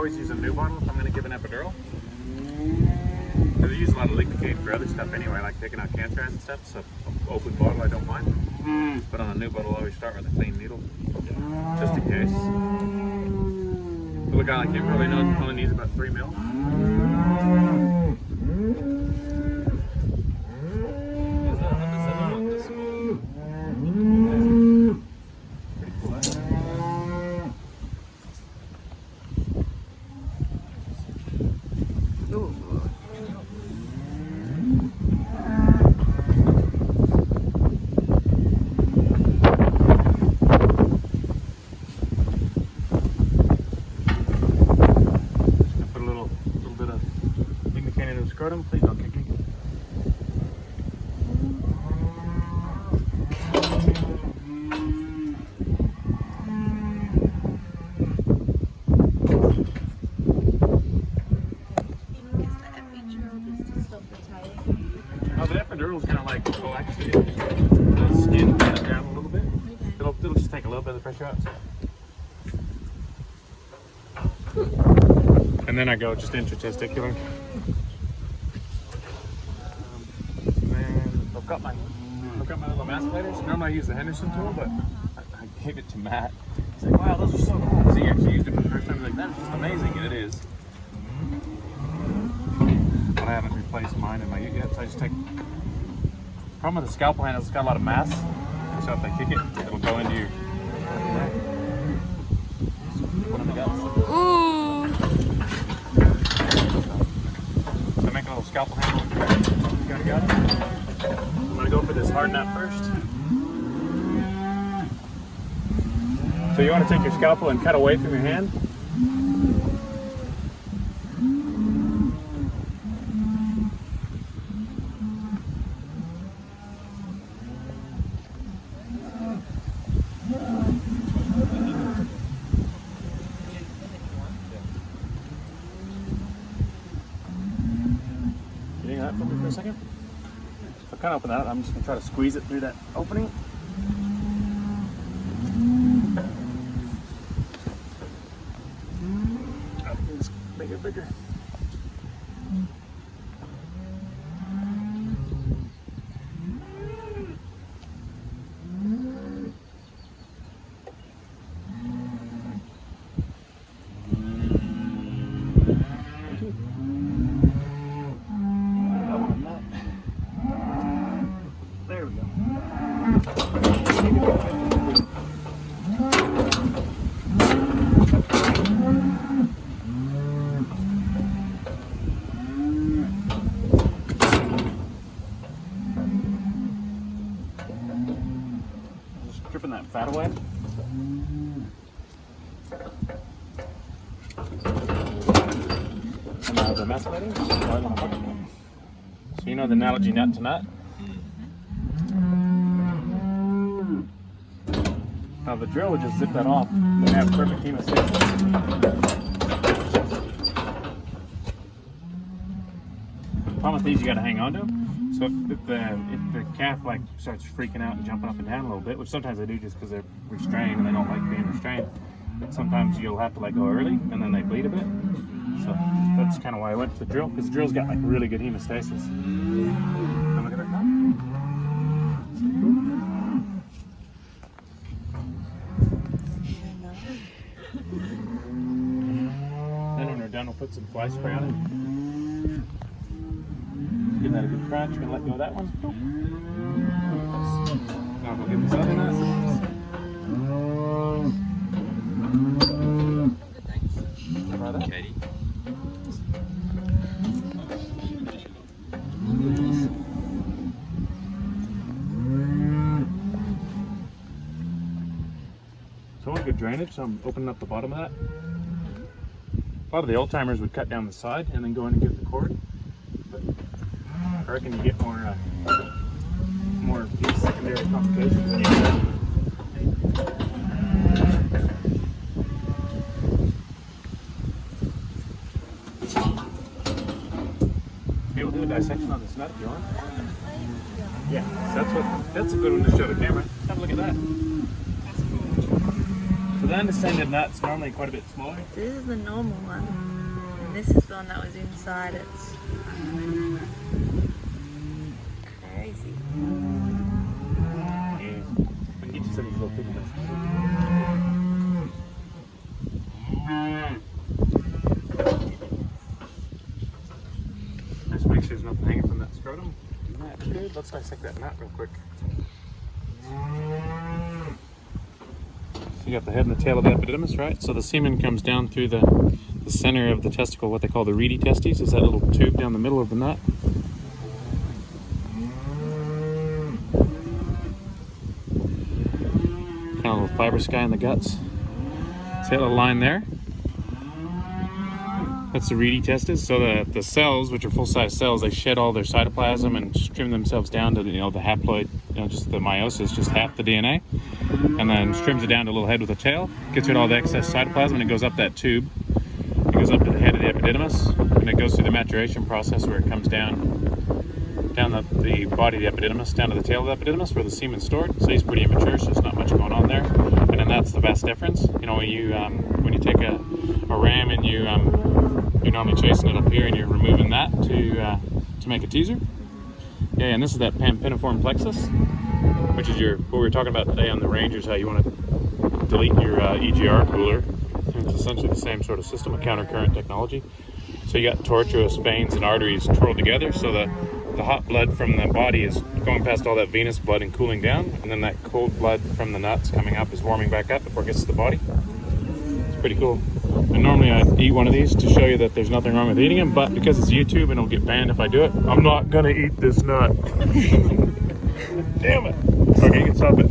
Always use a new bottle if I'm going to give an epidural. Because I use a lot of lidocaine for other stuff anyway, like taking out cancer and stuff. So open bottle I don't mind. But on a new bottle I always start with a clean needle, just in case. But a guy like him probably only needs about 3 mil. Please don't kick me. Oh, the epidural is gonna like relax the skin down a little bit. It'll just take a little bit of the pressure out. And then I go just intratesticular. I've got my little emasculators. Normally I use the Henderson tool, but I gave it to Matt. He's like, wow, those are so cool. Because he actually used it for the first time. He's like, that's just amazing, and it is. But I haven't replaced mine in my ute yet, so I just take... The problem with the scalpel handle is it's got a lot of mass. So if I kick it, it'll go into your... One of the guts. Ooh! So make a little scalpel handle. Got it. I'm going to go for this hard nut first. So you want to take your scalpel and cut away from your hand. Can you hang that for me for a second? So kind of open that up. I'm just going to try to squeeze it through that opening. Let's make it bigger. There we go. Just stripping that fat away. And now the emasculating. So you know the analogy nut to nut? Now the drill would just zip that off and have perfect hemostasis. The problem with these, you got to hang on to them. So if the calf like starts freaking out and jumping up and down a little bit, which sometimes they do just because they're restrained and they don't like being restrained, sometimes you'll have to let go early and then they bleed a bit. So that's kind of why I went for the drill, because the drill's got like really good hemostasis. Now look at that. Then when we're done, we'll put some fly spray on it. Give that a good crunch. We're gonna let go of that one. Now we'll get this other nut. Try that. Katie. So I want good drainage, so I'm opening up the bottom of that. A lot of the old timers would cut down the side and then go in and get the cord. But I reckon you get more these secondary complications when you do that. Okay, we'll do a dissection on this nut if you want. Yeah, so that's a good one to show the camera. Have a look at that. So the undescended nut's normally quite a bit smaller. This is the normal one. And this is the one that was inside it. Crazy. Yeah. We can get you some of these little piggy ones. Just make sure there's nothing hanging from that scrotum. That's good. Let's dissect that nut real quick. So you got the head and the tail of the epididymis, right? So the semen comes down through the center of the testicle, what they call the reedy testes, is that little tube down the middle of the nut. Kind of a little fibrous guy in the guts. See that little line there? That's the reedy testes. So the cells, which are full-size cells, they shed all their cytoplasm and trim themselves down to the haploid, just the meiosis, just half the DNA, and then trims it down to a little head with a tail, gets rid of all the excess cytoplasm, and it goes up that tube. It goes up to the head of the epididymis, and it goes through the maturation process where it comes down the body of the epididymis, down to the tail of the epididymis where the semen's stored. So he's pretty immature, so there's not much going on there. And then that's the vas deferens. When you take a ram and you're normally chasing it up here and you're removing that to make a teaser. Yeah, and this is that pampiniform plexus, which is what we were talking about today on the Rangers, how you want to delete your EGR cooler. It's essentially the same sort of system, a countercurrent technology. So you got tortuous veins and arteries twirled together, so the hot blood from the body is going past all that venous blood and cooling down, and then that cold blood from the nuts coming up is warming back up before it gets to the body. It's pretty cool. And normally I eat one of these to show you that there's nothing wrong with eating them, but because it's YouTube and it'll get banned if I do it, I'm not gonna eat this nut. Damn it. Okay, you can stop it.